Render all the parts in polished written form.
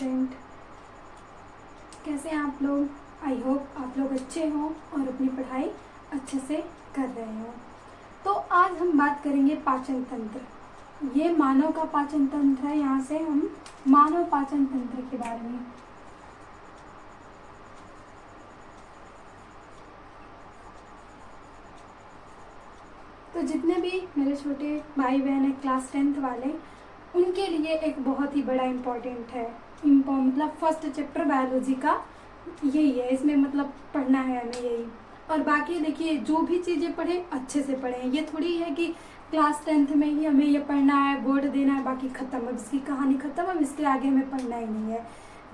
Student, कैसे हैं आप लोग। आई होप आप लोग अच्छे हों और अपनी पढ़ाई अच्छे से कर रहे हों। तो आज हम बात करेंगे पाचन तंत्र। ये मानव का पाचन तंत्र है। यहाँ से हम मानव पाचन तंत्र के बारे में तो जितने भी मेरे छोटे भाई बहन हैं क्लास 10th वाले, उनके लिए एक बहुत ही बड़ा इम्पोर्टेंट है। मतलब फर्स्ट चैप्टर बायोलॉजी का यही है, इसमें मतलब पढ़ना है हमें यही। और बाकी देखिए जो भी चीज़ें पढ़ें अच्छे से पढ़ें। ये थोड़ी है कि क्लास 10th में ही हमें ये पढ़ना है, बोर्ड देना है, बाकी ख़त्म, अब इसकी कहानी ख़त्म, अब इसके आगे हमें पढ़ना ही नहीं है।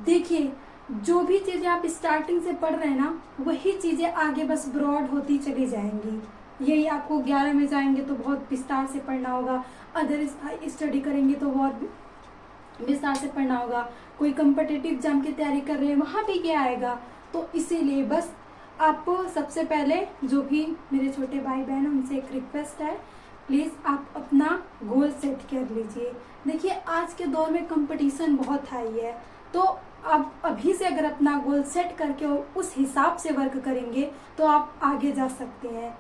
देखिए जो भी चीज़ें आप स्टार्टिंग से पढ़ रहे हैं ना, वही चीज़ें आगे बस ब्रॉड होती चली जाएंगी। यही आपको 11 में जाएंगे तो बहुत विस्तार से पढ़ना होगा, अदर स्टडी करेंगे तो बहुत विस्तार से पढ़ना होगा। कोई कम्पिटिटिव एग्जाम की तैयारी कर रहे हैं, वहाँ भी क्या आएगा। तो इसीलिए बस आपको सबसे पहले जो भी मेरे छोटे भाई बहन हैं उनसे एक रिक्वेस्ट है, प्लीज़ आप अपना गोल सेट कर लीजिए। देखिए आज के दौर में कंपटीशन बहुत हाई है, तो आप अभी से अगर अपना गोल सेट करके और उस हिसाब से वर्क करेंगे तो आप आगे जा सकते हैं।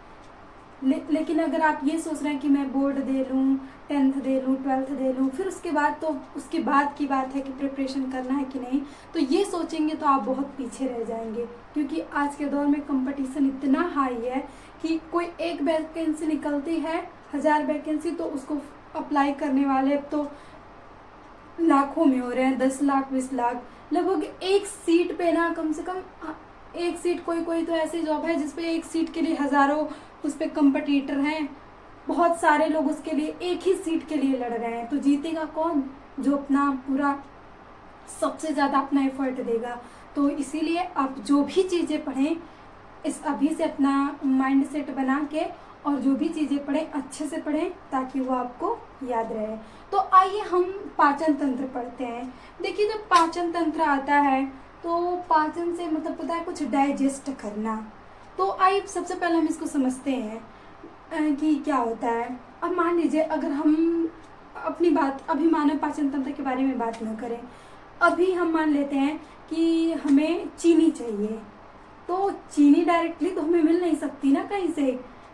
लेकिन अगर आप ये सोच रहे हैं कि मैं बोर्ड दे लूँ, 10th दे लूँ, 12th दे लूँ, फिर उसके बाद की बात है कि प्रिपरेशन करना है कि नहीं, तो ये सोचेंगे तो आप बहुत पीछे रह जाएंगे। क्योंकि आज के दौर में कंपटीशन इतना हाई है कि कोई एक वैकेंसी निकलती है, 1000 वैकेंसी, तो उसको अप्लाई करने वाले अब तो लाखों में हो रहे हैं, 10 लाख 20 लाख। लगभग एक सीट पे ना कम से कम एक सीट, कोई तो ऐसी जॉब है जिसपे एक सीट के लिए हज़ारों उस पर कंपटीटर हैं। बहुत सारे लोग उसके लिए एक ही सीट के लिए लड़ रहे हैं। तो जीतेगा कौन? जो अपना पूरा सबसे ज़्यादा अपना एफर्ट देगा। तो इसीलिए आप जो भी चीज़ें पढ़ें, इस अभी से अपना माइंड सेट बना के और जो भी चीज़ें पढ़ें अच्छे से पढ़ें ताकि वो आपको याद रहे। तो आइए हम पाचन तंत्र पढ़ते हैं। देखिए जब पाचन तंत्र आता है तो पाचन से मतलब पता है कुछ डाइजेस्ट करना। तो आइए सबसे पहले हम इसको समझते हैं कि क्या होता है। अब मान लीजिए अगर हम अपनी बात अभी मानव पाचन तंत्र के बारे में बात न करें, अभी हम मान लेते हैं कि हमें चीनी चाहिए। तो चीनी डायरेक्टली तो हमें मिल नहीं सकती ना कहीं से,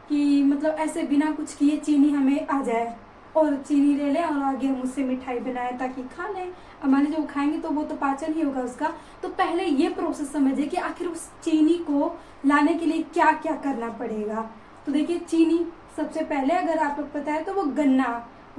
कि मतलब ऐसे बिना कुछ किए चीनी हमें आ जाए और चीनी ले लें और आगे हम उससे मिठाई बनाएं ताकि खा लें। अब मान लीजिए वो खाएंगे तो वो तो पाचन ही होगा उसका। तो पहले ये प्रोसेस समझिए कि आखिर उस चीनी को लाने के लिए क्या क्या करना पड़ेगा। तो देखिए चीनी सबसे पहले अगर आपको पता है तो वो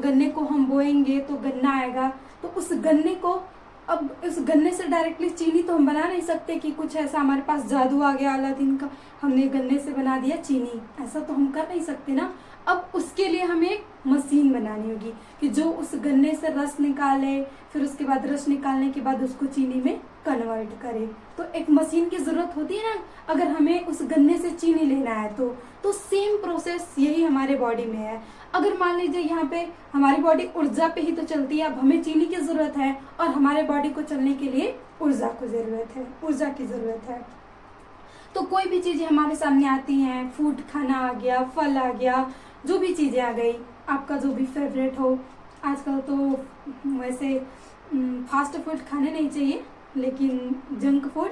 गन्ने को हम बोएंगे तो गन्ना आएगा। तो उस गन्ने को, अब उस गन्ने से डायरेक्टली चीनी तो हम बना नहीं सकते कि कुछ ऐसा हमारे पास जादू आ गया अलादीन का, हमने गन्ने से बना दिया चीनी, ऐसा तो हम कर नहीं सकते ना। अब उसके लिए हमें एक मशीन बनानी होगी कि जो उस गन्ने से रस निकाले, फिर उसके बाद रस निकालने के बाद उसको चीनी में कन्वर्ट करे। तो एक मशीन की ज़रूरत होती है ना अगर हमें उस गन्ने से चीनी लेना है तो सेम प्रोसेस यही हमारे बॉडी में है। अगर मान लीजिए यहाँ पे हमारी बॉडी ऊर्जा पे ही तो चलती है, अब हमें चीनी की ज़रूरत है और हमारे बॉडी को चलने के लिए ऊर्जा की ज़रूरत है। तो कोई भी चीज़ें हमारे सामने आती हैं, फूड खाना आ गया, फल आ गया, जो भी चीज़ें आ गई, आपका जो भी फेवरेट हो। आजकल तो वैसे फास्ट फूड खाने नहीं चाहिए, लेकिन जंक फूड,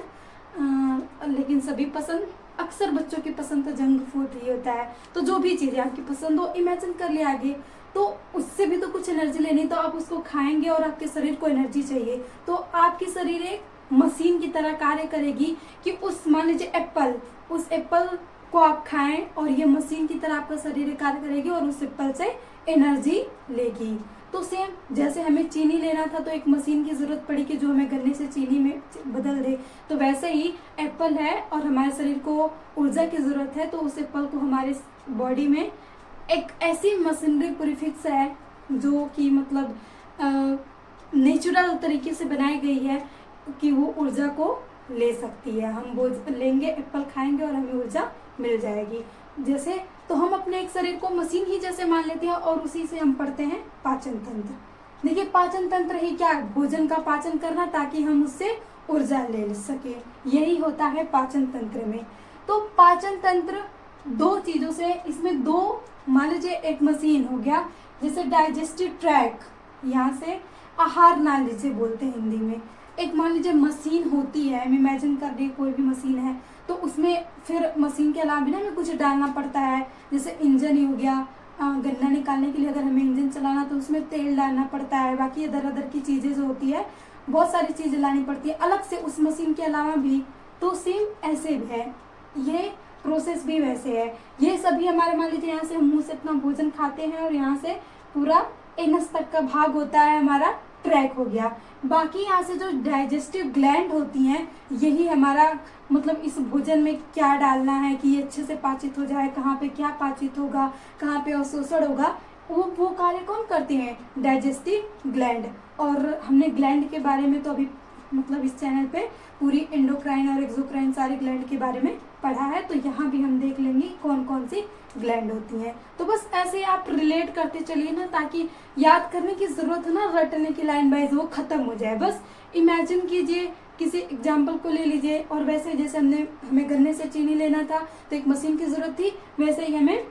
लेकिन सभी पसंद, अक्सर बच्चों की पसंद तो जंक फूड ही होता है। तो जो भी चीज़ें आपकी पसंद हो, इमेजिन कर लिया आगे, तो उससे भी तो कुछ एनर्जी लेनी, तो आप उसको खाएंगे और आपके शरीर को एनर्जी चाहिए। तो आपकी शरीर एक मशीन की तरह कार्य करेगी कि उस, मान लीजिए उस एप्पल को आप खाएं और ये मशीन की तरह आपका शरीर कार्य करेगी और उस एप्पल से एनर्जी लेगी। तो सेम जैसे हमें चीनी लेना था तो एक मशीन की ज़रूरत पड़ी कि जो हमें गन्ने से चीनी में बदल दे। तो वैसे ही एप्पल है और हमारे शरीर को ऊर्जा की ज़रूरत है, तो उस एप्पल को हमारे बॉडी में एक ऐसी मशीनरी पूरी फिक्स है जो कि मतलब नेचुरल तरीके से बनाई गई है कि वो ऊर्जा को ले सकती है। हम वो लेंगे, एप्पल खाएंगे और हमें ऊर्जा मिल जाएगी। जैसे तो हम अपने एक शरीर को मशीन ही जैसे मान लेते हैं और उसी से हम पढ़ते हैं पाचन तंत्र। देखिए पाचन तंत्र ही क्या, भोजन का पाचन करना ताकि हम उससे ऊर्जा ले सके, यही होता है पाचन तंत्र में। तो पाचन तंत्र दो चीज़ों से, इसमें दो, मान लीजिए एक मशीन हो गया जैसे डाइजेस्टिव ट्रैक, यहाँ से आहार नाली से बोलते हैं हिंदी में, एक मान लीजिए मशीन होती है, हम इमेजिन कर रही कोई भी मशीन है, तो उसमें फिर मशीन के अलावा भी ना हमें कुछ डालना पड़ता है, जैसे इंजन ही हो गया, गन्ना निकालने के लिए अगर हमें इंजन चलाना तो उसमें तेल डालना पड़ता है, बाकी इधर उधर की चीज़ें जो होती है बहुत सारी चीज़ें लानी पड़ती है अलग से उस मशीन के अलावा भी। तो सेम ऐसे भी है, ये प्रोसेस भी वैसे है। ये सभी हमारे मान लीजिए यहाँ से हम मुँह से अपना भोजन खाते हैं और यहाँ से पूरा एनस तक का भाग होता है हमारा ट्रैक हो गया। बाकी यहाँ से जो डाइजेस्टिव ग्लैंड होती हैं यही हमारा मतलब इस भोजन में क्या डालना है कि ये अच्छे से पाचित हो जाए, कहाँ पे क्या पाचित होगा, कहाँ पे अवशोषण होगा, वो कार्य कौन करते हैं, डाइजेस्टिव ग्लैंड। और हमने ग्लैंड के बारे में तो अभी मतलब इस चैनल पे पूरी एंडोक्राइन और एक्सोक्राइन सारे ग्लैंड के बारे में पढ़ा है, तो यहाँ भी हम देख लेंगे कौन कौन सी ग्लैंड होती हैं। तो बस ऐसे आप रिलेट करते चलिए ना, ताकि याद करने की जरूरत है ना, रटने की लाइन वाइज वो खत्म हो जाए। बस इमेजिन कीजिए, किसी एग्जाम्पल को ले लीजिए, और वैसे जैसे हमें गन्ने से चीनी लेना था तो एक मशीन की जरूरत थी, वैसे ही हमें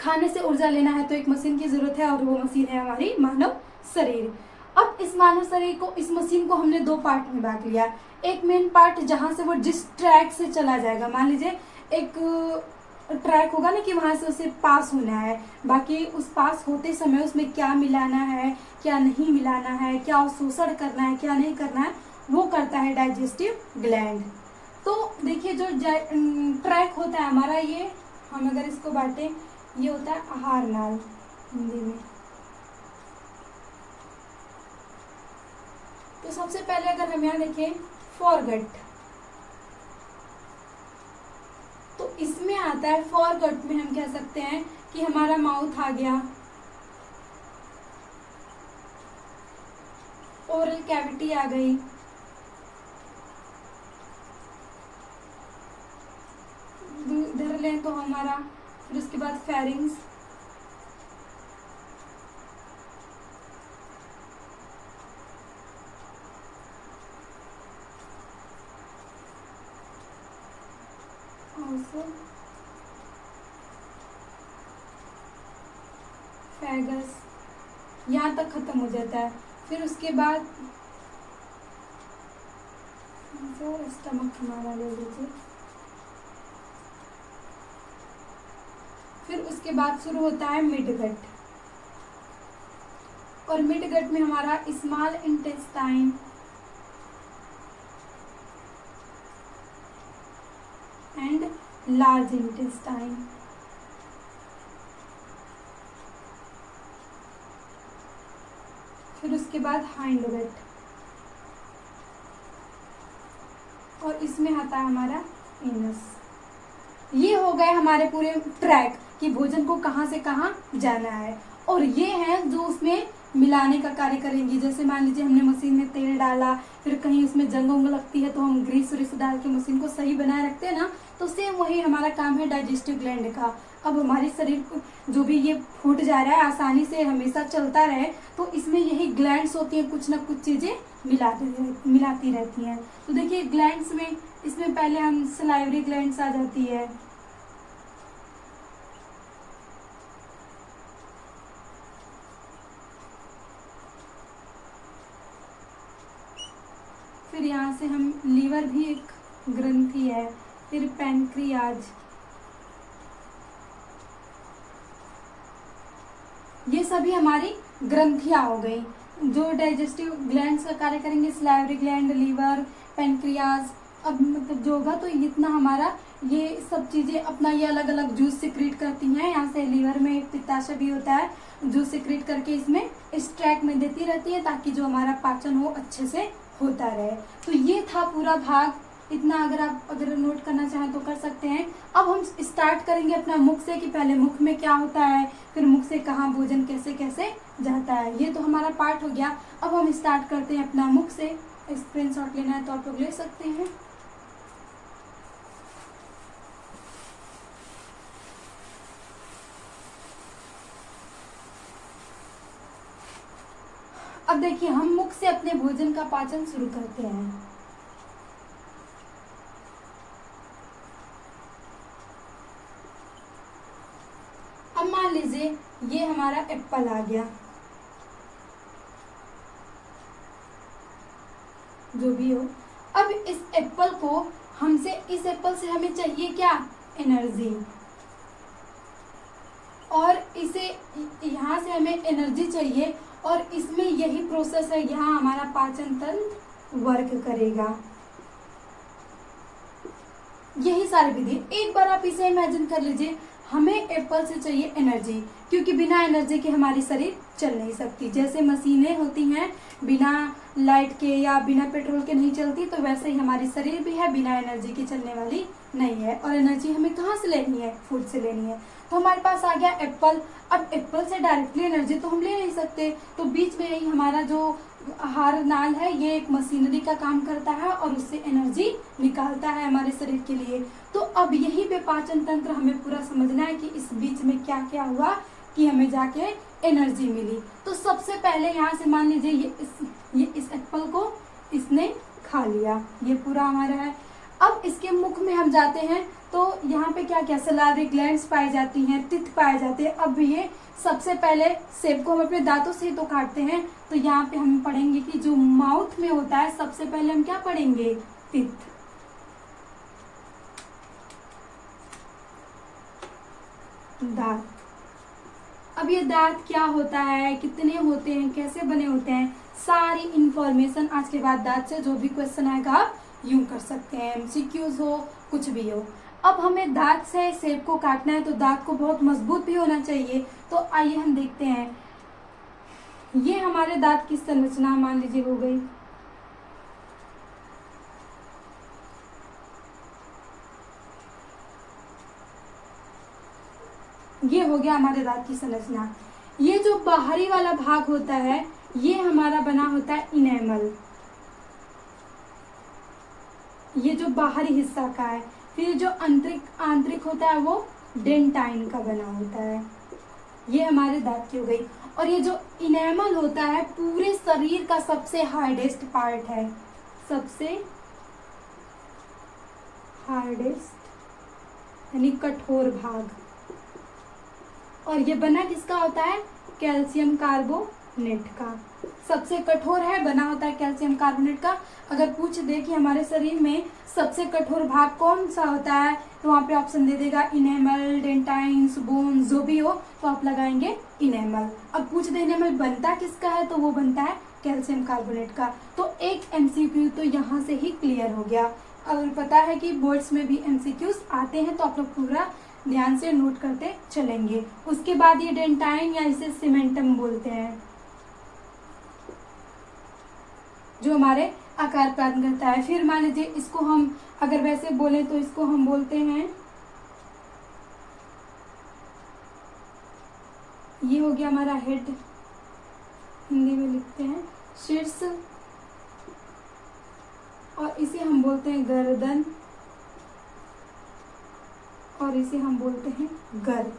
खाने से ऊर्जा लेना है तो एक मशीन की जरूरत है, और वो मशीन है हमारी मानव शरीर। अब इस मानव शरीर को, इस मशीन को हमने दो पार्ट में बांट लिया। एक मेन पार्ट जहाँ से वो जिस ट्रैक से चला जाएगा, मान लीजिए एक ट्रैक होगा ना कि वहां से उसे पास होना है, बाकी उस पास होते समय उसमें क्या मिलाना है, क्या नहीं मिलाना है, क्या अवशोषण करना है, क्या नहीं करना है, वो करता है डाइजेस्टिव ग्लैंड। तो देखिए जो ट्रैक होता है हमारा, ये हम अगर इसको बांटे, ये होता है आहार नाल हिंदी में। तो सबसे पहले अगर हम यहाँ देखें फॉरगट, तो इसमें आता है फॉरगट में हम कह सकते हैं कि हमारा माउथ आ गया, ओरल कैविटी आ गई, धर लें तो हमारा, फिर उसके बाद फेरिंग्स, फैगस, यहाँ तक खत्म हो जाता है। फिर उसके बाद स्टमक हमारा ले लीजिए, फिर उसके बाद शुरू होता है मिडगट, और मिडगट में हमारा small intestine, and large intestine. फिर उसके बाद हाइंडगट, और इसमें आता है हमारा एनस। ये हो गए हमारे पूरे ट्रैक कि भोजन को कहाँ से कहाँ जाना है। और ये हैं जो उसमें मिलाने का कार्य करेंगी। जैसे मान लीजिए हमने मशीन में तेल डाला, फिर कहीं उसमें जंग उंग लगती है तो हम ग्रीस व्रीस डाल के मशीन को सही बनाए रखते हैं ना, तो सेम वही हमारा काम है डाइजेस्टिव ग्लैंड का। अब हमारे शरीर को जो भी ये फूट जा रहा है आसानी से हमेशा चलता रहे, तो इसमें यही ग्लैंड्स होती हैं, कुछ ना कुछ चीज़ें मिलाती रहती हैं। तो देखिए ग्लैंड्स में, इसमें पहले हम सलाइवरी ग्लैंड्स आ जाती है, फिर यहाँ से हम लीवर भी एक ग्रंथि है, फिर पैनक्रियाज, ये सभी हमारी ग्रंथियाँ हो गई जो डाइजेस्टिव ग्लैंड्स का कार्य करेंगे। सलाइवरी ग्लैंड, लीवर, पैनक्रियाज, अब मतलब जो होगा तो इतना हमारा ये सब चीज़ें अपना ये अलग अलग जूस सिक्रीट करती हैं। यहाँ से लीवर में एक पित्ताशय भी होता है, जूस सिक्रीट करके इसमें इस ट्रैक में देती रहती है ताकि जो हमारा पाचन हो अच्छे से होता रहे। तो ये था पूरा भाग, इतना अगर आप नोट करना चाहें तो कर सकते हैं। अब हम स्टार्ट करेंगे अपना मुख से कि पहले मुख में क्या होता है, फिर मुख से कहाँ भोजन कैसे कैसे जाता है। ये तो हमारा पार्ट हो गया। अब हम स्टार्ट करते हैं अपना मुख से। स्क्रीनशॉट लेना है तो आप लोग ले सकते हैं। अब देखिए हम मुख से अपने भोजन का पाचन शुरू करते हैं। अब मान लीजिए ये हमारा एप्पल आ गया, जो भी हो। अब इस एप्पल से हमें चाहिए क्या, एनर्जी, और इसे यहाँ से हमें एनर्जी चाहिए, और इसमें यही प्रोसेस है, यहाँ हमारा पाचन तंत्र वर्क करेगा। यही सारी विधि, एक बार आप इसे इमेजिन कर लीजिए, हमें एप्पल से चाहिए एनर्जी, क्योंकि बिना एनर्जी के हमारी शरीर चल नहीं सकती। जैसे मशीनें होती हैं बिना लाइट के या बिना पेट्रोल के नहीं चलती, तो वैसे ही हमारी शरीर भी है, बिना एनर्जी के चलने वाली नहीं है। और एनर्जी हमें कहाँ से लेनी है, फूड से लेनी है। तो हमारे पास आ गया एप्पल। अब एप्पल से डायरेक्टली एनर्जी तो हम ले नहीं सकते, तो बीच में यही हमारा जो आहार नाल है, ये एक मशीनरी का काम करता है और उससे एनर्जी निकालता है हमारे शरीर के लिए। तो अब यही पे पाचन तंत्र हमें पूरा समझना है कि इस बीच में क्या क्या हुआ कि हमें जाके एनर्जी मिली। तो सबसे पहले यहाँ से मान लीजिए ये इस एप्पल को इसने खा लिया, ये पूरा हमारा है। अब इसके मुख में हम जाते हैं तो यहाँ पे क्या क्या सलाइवरी ग्लैंड्स पाई जाती हैं, टिथ पाए जाते हैं। अब ये सबसे पहले सेब को हम अपने दांतों से ही तो काटते हैं, तो यहाँ पे हम पढ़ेंगे कि जो माउथ में होता है, सबसे पहले हम क्या पढ़ेंगे, टिथ। दांत। अब ये दांत क्या होता है, कितने होते हैं, कैसे बने होते हैं, सारी इंफॉर्मेशन आज के बाद दांत से जो भी क्वेश्चन आएगा आप यूं कर सकते हैं, एमसीक्यूज हो, कुछ भी हो। अब हमें दांत से सेब को काटना है, तो दांत को बहुत मजबूत भी होना चाहिए। तो आइए हम देखते हैं, ये हमारे दांत की संरचना मान लीजिए हो गई। ये हो गया हमारे दांत की संरचना। ये जो बाहरी वाला भाग होता है, ये हमारा बना होता है इनेमल, ये जो बाहरी हिस्सा का है। फिर जो आंतरिक होता है वो डेंटाइन का बना होता है। ये हमारे दांत की हो गई। और ये जो इनेमल होता है पूरे शरीर का सबसे हार्डेस्ट पार्ट है, सबसे हार्डेस्ट यानी कठोर भाग। और ये बना किसका होता है, कैल्शियम कार्बोनेट का। सबसे कठोर है, बना होता है कैल्शियम कार्बोनेट का। अगर पूछ दे कि हमारे शरीर में सबसे कठोर भाग कौन सा होता है, तो वहाँ पे ऑप्शन दे देगा इनेमल, डेंटाइन्स, बोन, जो भी हो, तो आप लगाएंगे इनेमल। अब पूछ दे इनेमल बनता किसका है, तो वो बनता है कैल्शियम कार्बोनेट का। तो एक एमसीक्यू तो यहाँ से ही क्लियर हो गया। अगर पता है कि बोर्ड्स में भी एमसीक्यूज आते हैं, तो आप लोग पूरा ध्यान से नोट करते चलेंगे। उसके बाद ये डेंटाइन या इसे सीमेंटम बोलते हैं, जो हमारे आकार प्रदान करता है। फिर मान लीजिए इसको हम अगर वैसे बोले तो इसको हम बोलते हैं, ये हो गया हमारा हेड, हिंदी में लिखते हैं शीर्ष, और इसे हम बोलते हैं गर्दन, और इसे हम बोलते हैं गर्द।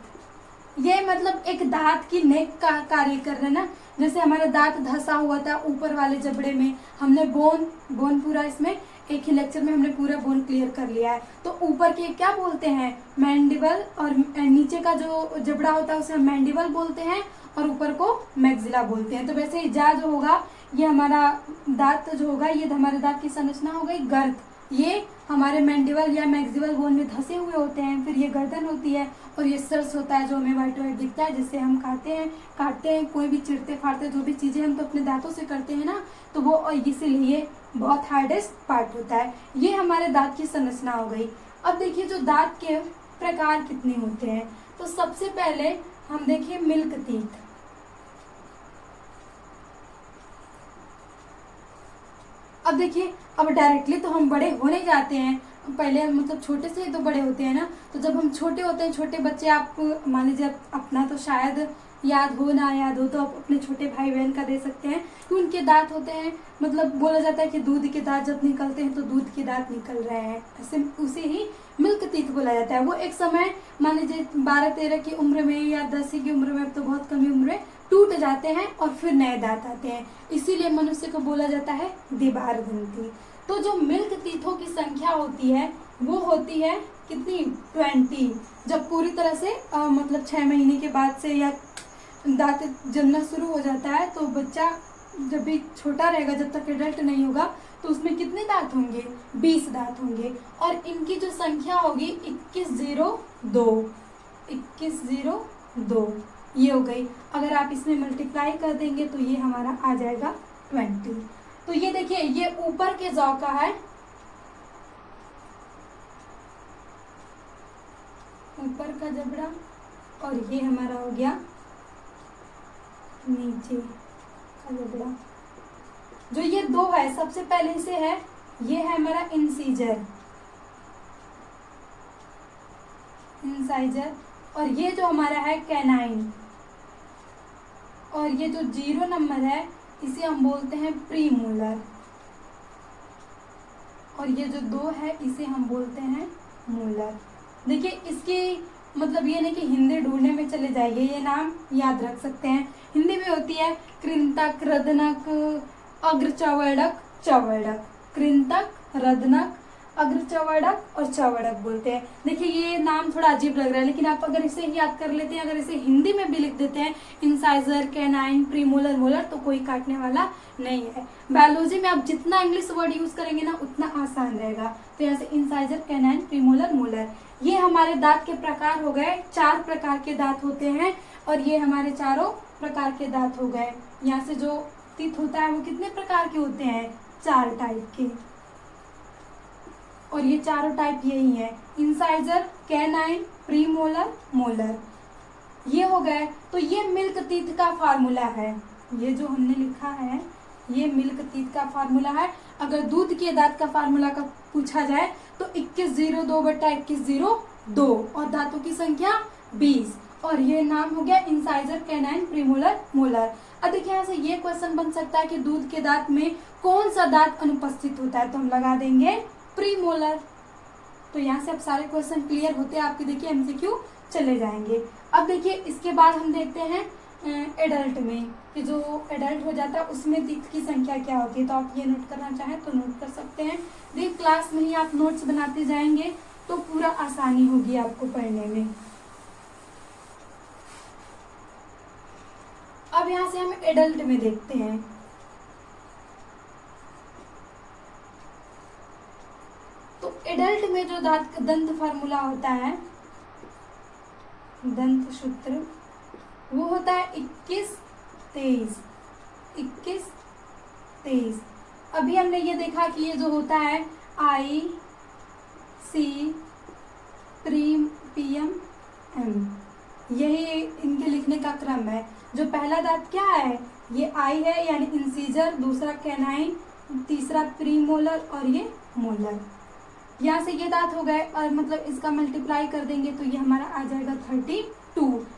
ये मतलब एक दांत की नेक का कार्य कर रहे हैं ना। जैसे हमारा दांत धंसा हुआ था ऊपर वाले जबड़े में, हमने बोन पूरा इसमें एक ही लेक्चर में हमने पूरा बोन क्लियर कर लिया है। तो ऊपर के क्या बोलते हैं, मैंडिबल, और नीचे का जो जबड़ा होता है उसे हम मैंडिबल बोलते हैं, और ऊपर को मैक्सिला बोलते हैं। तो वैसे ही जा जो होगा, ये हमारा दांत जो होगा, ये हमारे दांत की संरचना हो गई गर्द। ये हमारे मैंडिबल या मैक्सिबल बोन में धंसे हुए होते हैं। फिर ये गर्दन होती है, और ये सर्स होता है जो हमें व्हाइट व्हाइट दिखता है, जिससे हम काटते हैं कोई भी चिरते फाड़ते जो भी चीजें हम तो अपने दांतों से करते हैं ना, तो वो, और इसीलिए बहुत हार्डेस्ट पार्ट होता है। ये हमारे दांत की संरचना हो गई। अब देखिए जो दांत के प्रकार कितने होते हैं, तो सबसे पहले हम देखिए मिल्क टीथ। अब देखिए, अब डायरेक्टली तो हम बड़े होने जाते हैं, पहले मतलब छोटे से ही तो बड़े होते हैं ना। तो जब हम छोटे होते हैं, छोटे बच्चे, आप मान लीजिए अपना तो शायद याद हो ना याद हो, तो आप अपने छोटे भाई बहन का दे सकते हैं कि उनके दांत होते हैं, मतलब बोला जाता है कि दूध के दांत जब निकलते हैं तो दूध के दांत निकल रहे हैं, ऐसे उसे ही मिल्क टीथ बोला जाता है। वो एक समय मान लीजिए 12-13 की उम्र में या 10 की उम्र में, अब तो बहुत कम उम्र में टूट जाते हैं और फिर नए दांत आते हैं, इसीलिए मनुष्य को बोला जाता है द्विबारदंती। तो जो मिल्क टीथों की संख्या होती है वो होती है कितनी, 20। जब पूरी तरह से मतलब 6 महीने के बाद से या दांत जमना शुरू हो जाता है, तो बच्चा जब भी छोटा रहेगा, जब तक एडल्ट नहीं होगा, तो उसमें कितने दांत होंगे? 20 दांत होंगे। और इनकी जो संख्या होगी 2102, 2102 ये हो गई। अगर आप इसमें मल्टीप्लाई कर देंगे तो ये हमारा आ जाएगा 20। तो ये देखिए, ये ऊपर के जौ का है, ऊपर का जबड़ा, और ये हमारा हो गया नीचे का जबड़ा। जो ये दो है, सबसे पहले से है, ये है हमारा इंसीजर, इंसाइजर, और ये जो हमारा है कैनाइन, और ये जो 0 नंबर है इसे हम बोलते हैं प्रीमोलर, और ये जो 2 है इसे हम बोलते हैं मोलर। देखिए, इसकी मतलब ये नहीं कि हिंदी ढूंढने में चले जाइए, ये नाम याद रख सकते हैं। हिंदी में होती है कृंतक, रदनक, अग्रचवर्णक, चवर्णक, कृंतक, रदनक, अग्रचवर्णक और चवर्णक बोलते हैं। देखिए, ये नाम थोड़ा अजीब लग रहा है, लेकिन आप अगर इसे याद कर लेते हैं, अगर इसे हिंदी में भी लिख देते हैं इंसाइजर, कैनाइन, प्रीमोलर, मोलर, तो कोई काटने वाला नहीं है। बायोलॉजी में आप जितना इंग्लिश वर्ड यूज करेंगे ना उतना आसान रहेगा। तो यहाँ से इंसाइजर, कैनाइन, प्रीमोलर, मोलर, ये हमारे दांत के प्रकार हो गए। 4 प्रकार के दांत होते हैं, और ये हमारे चारों प्रकार के दांत हो गए। यहाँ से जो टीथ होता है वो कितने प्रकार के होते हैं? 4 टाइप के, और ये चारों टाइप यही है, इंसाइजर, कैनाइन, प्रीमोलर, मोलर, ये हो गए। तो ये मिल्क टीथ का फार्मूला है, ये जो हमने लिखा है ये मिल्क टीथ का फार्मूला है। अगर दूध के दांत का फार्मूला का पूछा जाए तो 2102 बटा 2102, और दांतों की संख्या 20, और ये नाम हो गया इंसाइजर, कैनाइन, प्रीमोलर, मोलर। अब देखिए, यहाँ से ये क्वेश्चन बन सकता है कि दूध के दांत में कौन सा दांत अनुपस्थित होता है, तो हम लगा देंगे प्रीमोलर। तो यहाँ से अब सारे क्वेश्चन क्लियर होते हैं आपके। देखिए, एमसीक्यू चले जाएंगे। अब देखिए, इसके बाद हम देखते हैं एडल्ट में, कि जो एडल्ट हो जाता है उसमें टीथ की संख्या क्या होती है। तो आप ये नोट करना चाहें तो नोट कर सकते हैं। देखिए, क्लास में ही आप नोट्स बनाते जाएंगे तो पूरा आसानी होगी आपको पढ़ने में। अब यहाँ से हम एडल्ट में देखते हैं। तो एडल्ट में जो दंत फार्मूला होता है, दंत सूत्र, वो होता है 21-23, 21-23। अभी हमने ये देखा कि ये जो होता है आई, सी, प्रीम, पीएम, एम, यही इनके लिखने का क्रम है। जो पहला दांत क्या है, ये आई है यानी इंसीजर, दूसरा कैनाइन, तीसरा प्रीमोलर और ये मोलर। यहाँ से ये दांत हो गए, और मतलब इसका मल्टीप्लाई कर देंगे तो ये हमारा आ जाएगा 32।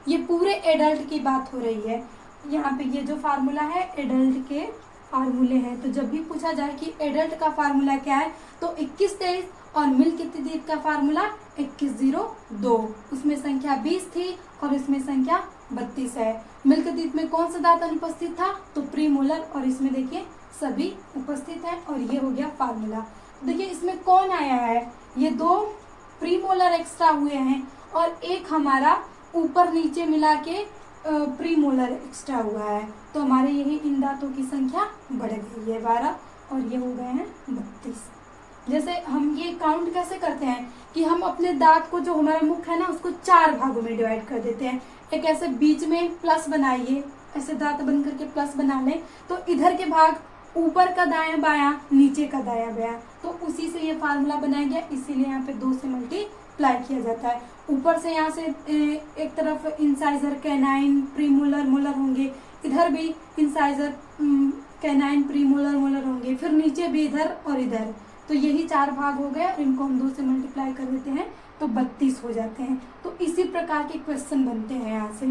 ये पूरे एडल्ट की बात हो रही है। यहाँ पे ये जो फार्मूला है एडल्ट के फार्मूले हैं। तो जब भी पूछा जाए कि एडल्ट का फार्मूला क्या है तो 21-23, और मिल्क टीथ का फार्मूला 2102। उसमें संख्या 20 थी और इसमें संख्या 32 है। मिल्क टीथ में कौन सा दांत अनुपस्थित था, तो प्रीमोलर, और इसमें देखिए सभी उपस्थित है, और ये हो गया फार्मूला। देखिए, इसमें कौन आया है, ये 2 प्रीमोलर एक्स्ट्रा हुए हैं, और एक हमारा ऊपर नीचे मिला के प्रीमोलर एक्स्ट्रा हुआ है। तो हमारे यही इन दांतों की संख्या बढ़ गई है 12, और ये हो गए हैं 32। जैसे हम ये काउंट कैसे करते हैं कि हम अपने दांत को, जो हमारा मुख है ना, उसको 4 भागों में डिवाइड कर देते हैं। एक ऐसे बीच में प्लस बनाइए, ऐसे दांत बन करके प्लस बना लें, तो इधर के भाग ऊपर का दायां बायां, नीचे का दायां बायां, तो उसी से ये फार्मूला बनाया गया। इसीलिए यहाँ पे 2 से मल्टीप्लाई किया जाता है। ऊपर से यहाँ से एक तरफ इंसाइजर, कैनाइन, प्रीमोलर, मोलर होंगे, इधर भी इंसाइजर, कैनाइन, प्रीमोलर, मोलर होंगे, फिर नीचे भी इधर और इधर। तो यही 4 भाग हो गए, और इनको हम 2 से मल्टीप्लाई कर देते हैं तो 32 हो जाते हैं। तो इसी प्रकार के क्वेश्चन बनते हैं। यहाँ से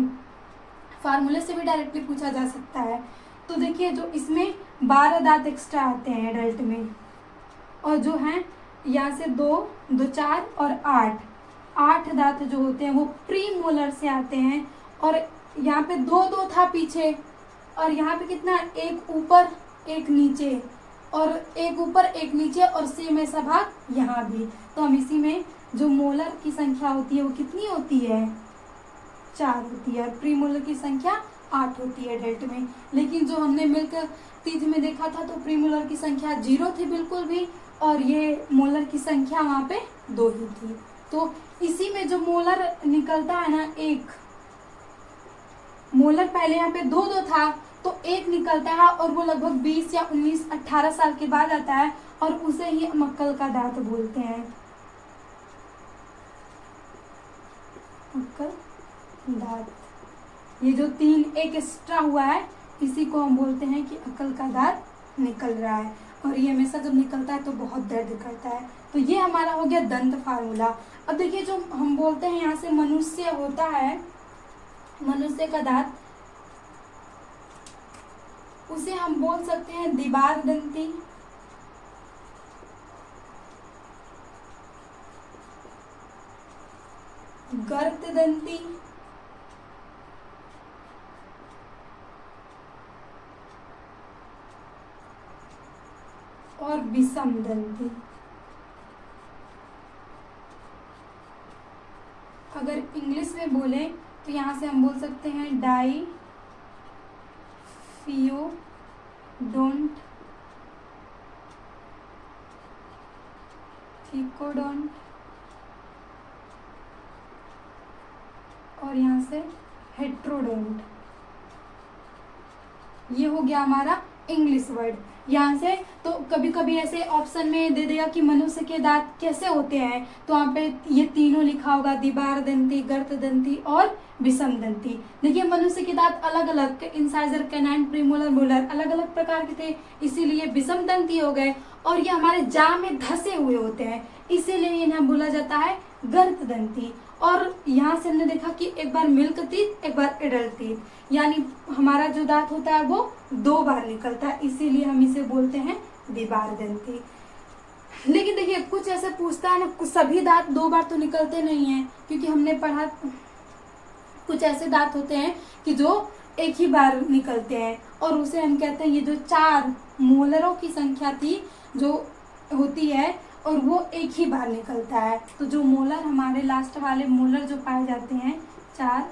फार्मूले से भी डायरेक्टली पूछा जा सकता है। तो देखिए, जो इसमें 12 दांत एक्स्ट्रा आते हैं एडल्ट में, और जो हैं यहाँ से 2, 2, 4 और 8 दांत जो होते हैं वो प्रीमोलर से आते हैं। और यहाँ पे 2 था पीछे, और यहाँ पे कितना, एक ऊपर एक नीचे, और एक ऊपर एक नीचे, और सेम ऐसा भाग यहाँ भी। तो हम इसी में जो मोलर की संख्या होती है वो कितनी होती है, 4 होती है, और प्रीमोलर की संख्या 8 होती है एडल्ट में। लेकिन जो हमने मिल्क टीथ में देखा था तो प्रीमोलर की संख्या 0 थी बिल्कुल भी, और ये मोलर की संख्या वहाँ पे 2 ही थी। तो इसी में जो मोलर निकलता है ना, एक मोलर पहले यहाँ पे 2 था, तो एक निकलता है और वो लगभग 20 या 19 18 साल के बाद आता है, और उसे ही हम अक्ल का दांत बोलते हैं। अक्ल दांत, ये जो 3 एक एक्स्ट्रा हुआ है इसी को हम बोलते हैं कि अक्ल का दांत निकल रहा है, और ये हमेशा जब निकलता है तो बहुत दर्द करता है। तो ये हमारा हो गया दंत फार्मूला। अब देखिए जो हम बोलते हैं यहाँ से मनुष्य होता है, मनुष्य का दांत, उसे हम बोल सकते हैं दीवार दंती, गर्त दंती, और विषम दंती। अगर इंग्लिश में बोले तो यहाँ से हम बोल सकते हैं डाई फियोडोंट, थिकोडोंट, और यहाँ से हेट्रोडोंट। ये हो गया हमारा इंग्लिश वर्ड। यहाँ से तो कभी कभी ऐसे ऑप्शन में दे देगा कि मनुष्य के दांत कैसे होते हैं, तो वहाँ पे ये तीनों लिखा होगा, दीवार दंती, गर्त दंती और विषम दंती। देखिए मनुष्य के दांत अलग अलग, इंसाइजर, कैनाइन, प्रीमोलर, मोलर अलग अलग प्रकार के थे, इसीलिए विषम दंती हो गए। और ये हमारे जाम में धसे हुए होते हैं, इसीलिए इन्हें बोला जाता है गर्त दंती। और यहाँ से हमने देखा कि एक बार मिल्क टीथ, एक बार एडल्ट टीथ, यानी हमारा जो दांत होता है वो 2 बार निकलता है, इसीलिए हम इसे बोलते हैं दीवार दंती। लेकिन देखिए कुछ ऐसे पूछता है ना, कुछ सभी दांत 2 बार तो निकलते नहीं है, क्योंकि हमने पढ़ा कुछ ऐसे दांत होते हैं कि जो एक ही बार निकलते हैं, और उसे हम कहते हैं, ये जो 4 मोलरों की संख्या थी जो होती है, और वो एक ही बार निकलता है। तो जो मोलर हमारे लास्ट वाले मोलर जो पाए जाते हैं 4,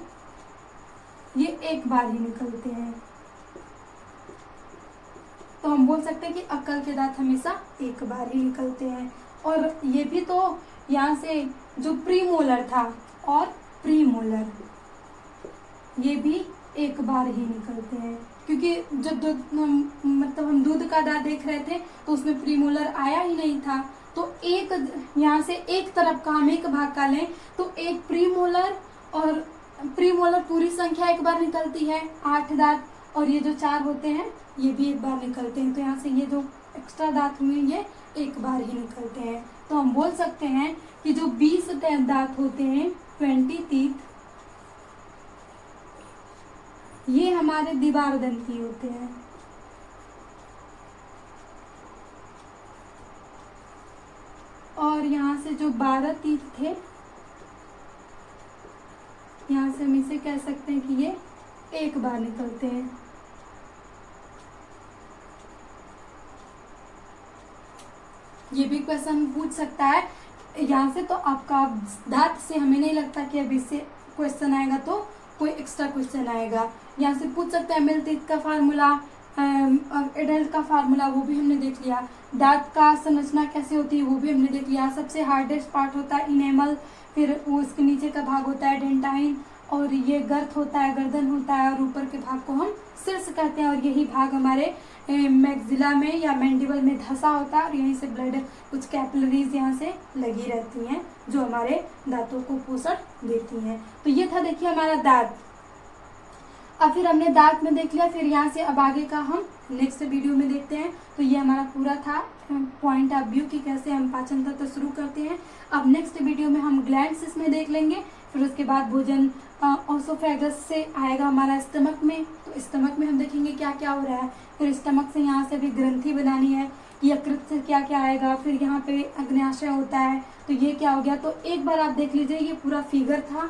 ये एक बार ही निकलते हैं। तो हम बोल सकते हैं कि अक्ल के दांत हमेशा एक बार ही निकलते हैं। और ये भी तो यहाँ से जो प्रीमोलर था और प्रीमोलर, ये भी एक बार ही निकलते हैं, क्योंकि जब मतलब हम दूध का दांत देख रहे थे तो उसमें प्रीमोलर आया ही नहीं था। तो एक यहाँ से एक तरफ का हम एक भाग का लें तो एक प्रीमोलर, और प्रीमोलर पूरी संख्या एक बार निकलती है 8 दांत, और ये जो 4 होते हैं ये भी एक बार निकलते हैं। तो यहाँ से ये जो एक्स्ट्रा दांत हुए ये एक बार ही निकलते हैं। तो हम बोल सकते हैं कि जो 20 दांत होते हैं 20 टीथ, ये हमारे दीवार दंती होते हैं। और यहाँ से जो 12 टीथ थे, यहाँ से हम इसे कह सकते हैं कि ये एक बार निकलते हैं। ये भी क्वेश्चन पूछ सकता है यहाँ से, तो आपका दांत से हमें नहीं लगता कि अब इससे क्वेश्चन आएगा, तो कोई एक्स्ट्रा क्वेश्चन आएगा। यहाँ से पूछ सकता है मिल्क टीथ का फार्मूला और एडल्ट का फार्मूला, वो भी हमने देख लिया। दांत का संरचना कैसे होती है वो भी हमने देख लिया। सबसे हार्डेस्ट पार्ट होता है इनेमल, फिर वो उसके नीचे का भाग होता है डेंटाइन, और ये गर्त होता है, गर्दन होता है, और ऊपर के भाग को हम शीर्ष कहते हैं। और यही भाग हमारे मैक्सिला में या मैंडिबल में धंसा होता है, और यहीं से ब्लड, कुछ कैपिलरीज यहाँ से लगी रहती हैं जो हमारे दांतों को पोषण देती हैं। तो ये था देखिए हमारा दांत। अब फिर हमने दांत में देख लिया, फिर यहाँ से अब आगे का हम नेक्स्ट वीडियो में देखते हैं। तो ये हमारा पूरा था पॉइंट ऑफ व्यू कि कैसे हम पाचन तंत्र शुरू करते हैं। अब नेक्स्ट वीडियो में हम ग्लैंड्स में देख लेंगे, फिर उसके बाद भोजन ओसोफेगस से आएगा हमारा स्टमक में। तो स्टमक में हम देखेंगे क्या क्या हो रहा है, फिर स्टमक से यहाँ से भी ग्रंथि बनानी है, यकृत से क्या क्या आएगा, फिर यहाँ पे अग्न्याशय होता है। तो ये क्या हो गया, तो एक बार आप देख लीजिए, ये पूरा फिगर था।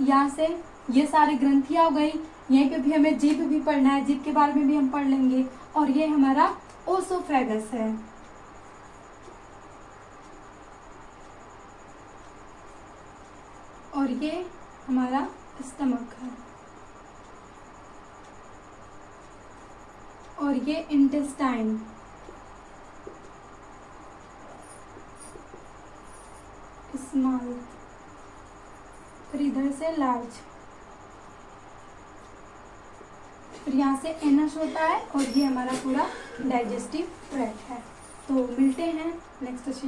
यहाँ से ये सारी ग्रंथियाँ हो गई, यहीं पे भी हमें जीभ भी पढ़ना है, जीभ के बारे में भी हम पढ़ लेंगे। और ये हमारा ओसोफेगस है। और ये हमारा स्टमक है। और ये इंटेस्टाइन, स्मॉल, फिर इधर से लार्ज, फिर यहाँ से एनस होता है और ये हमारा पूरा डाइजेस्टिव ट्रैक्ट है। तो मिलते हैं नेक्स्ट सेशन।